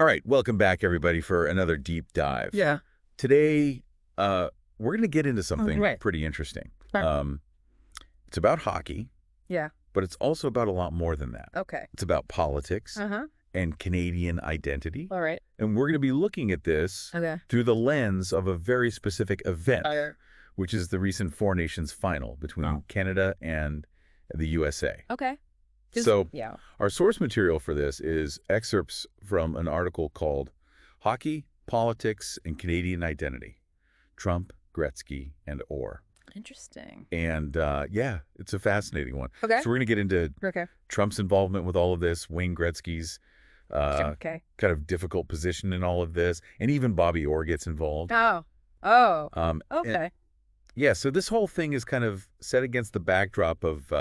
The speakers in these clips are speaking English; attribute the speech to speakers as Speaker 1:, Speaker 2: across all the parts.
Speaker 1: All right, welcome back, everybody, for another deep dive.
Speaker 2: Yeah.
Speaker 1: Today, we're going to get into something
Speaker 2: right.
Speaker 1: pretty interesting.
Speaker 2: Sure.
Speaker 1: It's about hockey,
Speaker 2: Yeah.
Speaker 1: but it's also about a lot more than that.
Speaker 2: Okay.
Speaker 1: It's about politics
Speaker 2: Uh-huh.
Speaker 1: and Canadian identity.
Speaker 2: All right.
Speaker 1: And we're going to be looking at this
Speaker 2: Okay.
Speaker 1: through the lens of a very specific event, which is the recent Four Nations final between Canada and the USA.
Speaker 2: Okay.
Speaker 1: So
Speaker 2: yeah.
Speaker 1: Our source material for this is excerpts from an article called Hockey, Politics, and Canadian Identity, Trump, Gretzky, and Orr.
Speaker 2: Interesting.
Speaker 1: And yeah, it's a fascinating one.
Speaker 2: Okay.
Speaker 1: So we're going to get into Trump's involvement with all of this, Wayne Gretzky's kind of difficult position in all of this, and even bobbyorr gets involved.
Speaker 2: Okay.
Speaker 1: Yeah, so this whole thing is kind of set against the backdrop of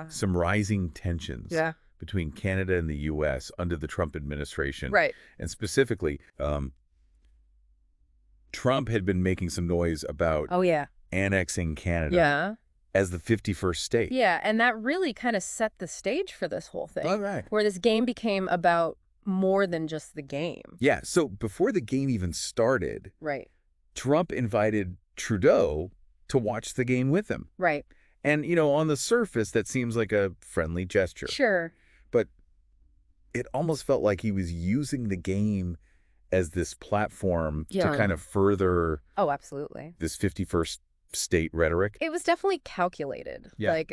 Speaker 1: some rising tensions between Canada and the U.S. under the Trump administration.
Speaker 2: Right.
Speaker 1: And specifically, Trump had been making some noise about annexing Canada as the 51st state.
Speaker 2: Yeah, and that really kind of set the stage for this whole thing.
Speaker 1: All right.
Speaker 2: Where this game became about more than just the game.
Speaker 1: Yeah, so before the game even started, Trump invited Trudeau to watch the game with him.
Speaker 2: Right.
Speaker 1: And, you know, on the surface, that seems like a friendly gesture.
Speaker 2: Sure.
Speaker 1: But it almost felt like he was using the game as this platform to kind of further
Speaker 2: absolutely.
Speaker 1: this 51st state rhetoric.
Speaker 2: It was definitely calculated.
Speaker 1: Yeah,
Speaker 2: it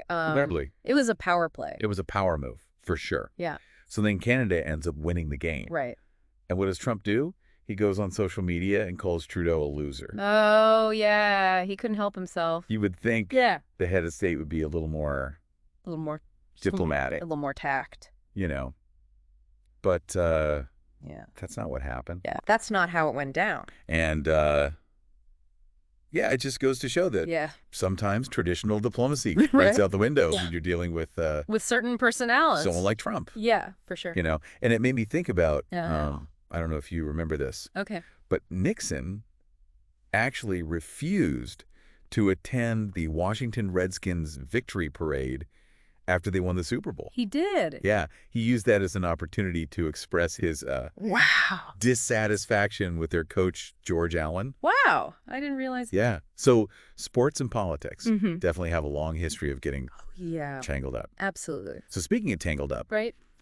Speaker 2: was a power play.
Speaker 1: It was a power move, for sure.
Speaker 2: Yeah.
Speaker 1: So then Canada ends up winning the game.
Speaker 2: Right.
Speaker 1: And what does Trump do? He goes on social media and calls Trudeau a loser.
Speaker 2: Oh, yeah. He couldn't help himself.
Speaker 1: You would think the head of state would be a little more diplomatic.
Speaker 2: A little more tact.
Speaker 1: You know. But that's not what happened.
Speaker 2: Yeah, that's not how it went down.
Speaker 1: And it just goes to show that sometimes traditional diplomacy runs out the window when you're dealing with
Speaker 2: certain personalities.
Speaker 1: Someone like Trump.
Speaker 2: Yeah, for sure.
Speaker 1: You know, and it made me think about I don't know if you remember this.
Speaker 2: Okay.
Speaker 1: But Nixon actually refused to attend the Washington Redskins victory parade after they won the Super Bowl.
Speaker 2: He did.
Speaker 1: Yeah. He used that as an opportunity to express his dissatisfaction with their coach, George Allen.
Speaker 2: Wow. I didn't realize that.
Speaker 1: Yeah. So sports and politics definitely have a long history of getting tangled up.
Speaker 2: Absolutely.
Speaker 1: So speaking of tangled up,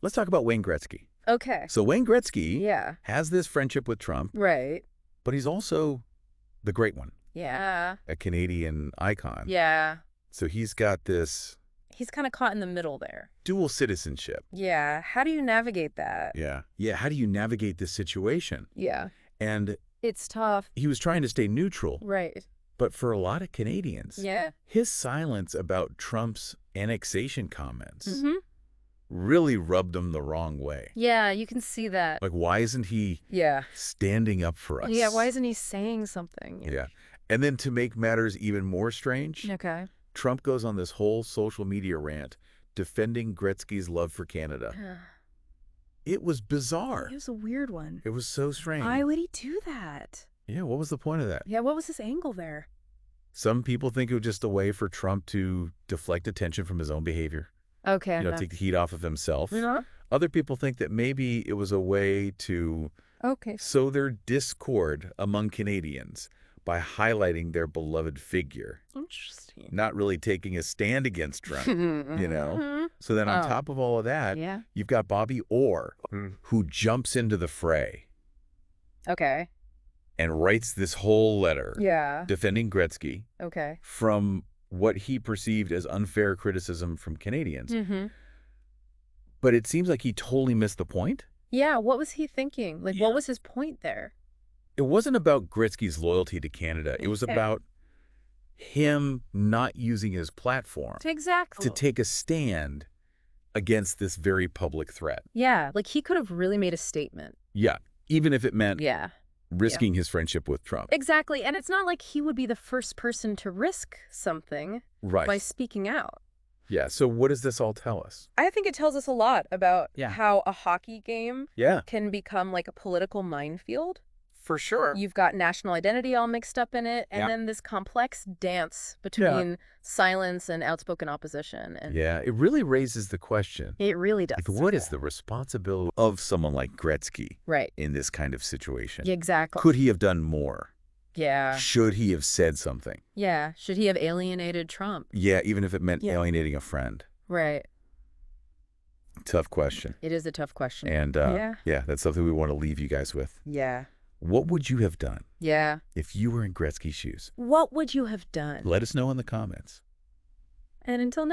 Speaker 1: let's talk about Wayne Gretzky.
Speaker 2: Okay.
Speaker 1: So Wayne Gretzky has this friendship with Trump.
Speaker 2: Right.
Speaker 1: But he's also the great one.
Speaker 2: Yeah.
Speaker 1: A Canadian icon.
Speaker 2: Yeah.
Speaker 1: So he's got this...
Speaker 2: He's kind of caught in the middle there.
Speaker 1: Dual citizenship.
Speaker 2: Yeah. How do you navigate that?
Speaker 1: Yeah. Yeah. How do you navigate this situation?
Speaker 2: Yeah.
Speaker 1: And...
Speaker 2: It's tough.
Speaker 1: He was trying to stay neutral.
Speaker 2: Right.
Speaker 1: But for a lot of Canadians, his silence about Trump's annexation comments really rubbed him the wrong way.
Speaker 2: Yeah, you can see that.
Speaker 1: Like, why isn't he standing up for us?
Speaker 2: Yeah, why isn't he saying something?
Speaker 1: Yeah. And then to make matters even more strange, Trump goes on this whole social media rant defending Gretzky's love for Canada. It was bizarre.
Speaker 2: It was a weird one.
Speaker 1: It was so strange.
Speaker 2: Why would he do that?
Speaker 1: Yeah, what was the point of that?
Speaker 2: Yeah, what was his angle there?
Speaker 1: Some people think it was just a way for Trump to deflect attention from his own behavior.
Speaker 2: Okay.
Speaker 1: You know, take the heat off of himself. Other people think that maybe it was a way to sow their discord among Canadians by highlighting their beloved figure.
Speaker 2: Interesting.
Speaker 1: Not really taking a stand against Trump, you know? So then on top of all of that, you've got bobbyorr, who jumps into the fray.
Speaker 2: Okay.
Speaker 1: And writes this whole letter defending Gretzky from what he perceived as unfair criticism from Canadians. But it seems like he totally missed the point.
Speaker 2: Yeah, what was he thinking? Like, what was his point there?
Speaker 1: It wasn't about Gretzky's loyalty to Canada. It was about him not using his platform to take a stand against this very public threat.
Speaker 2: Yeah, like he could have really made a statement.
Speaker 1: Yeah, even if it meant risking his friendship with Trump.
Speaker 2: Exactly, and it's not like he would be the first person to risk something by speaking out.
Speaker 1: Yeah, so what does this all tell us?
Speaker 2: I think it tells us a lot about how a hockey game can become like a political minefield.
Speaker 1: For sure.
Speaker 2: You've got national identity all mixed up in it, and then this complex dance between silence and outspoken opposition. And
Speaker 1: yeah, it really raises the question.
Speaker 2: It really does.
Speaker 1: Like, what is the responsibility of someone like Gretzky in this kind of situation?
Speaker 2: Exactly.
Speaker 1: Could he have done more?
Speaker 2: Yeah.
Speaker 1: Should he have said something?
Speaker 2: Yeah. Should he have alienated Trump?
Speaker 1: Yeah, even if it meant alienating a friend.
Speaker 2: Right.
Speaker 1: Tough question.
Speaker 2: It is a tough question.
Speaker 1: And yeah, that's something we want to leave you guys with.
Speaker 2: Yeah.
Speaker 1: What would you have done?
Speaker 2: Yeah.
Speaker 1: If you were in Gretzky's shoes?
Speaker 2: What would you have done?
Speaker 1: Let us know in the comments.
Speaker 2: And until next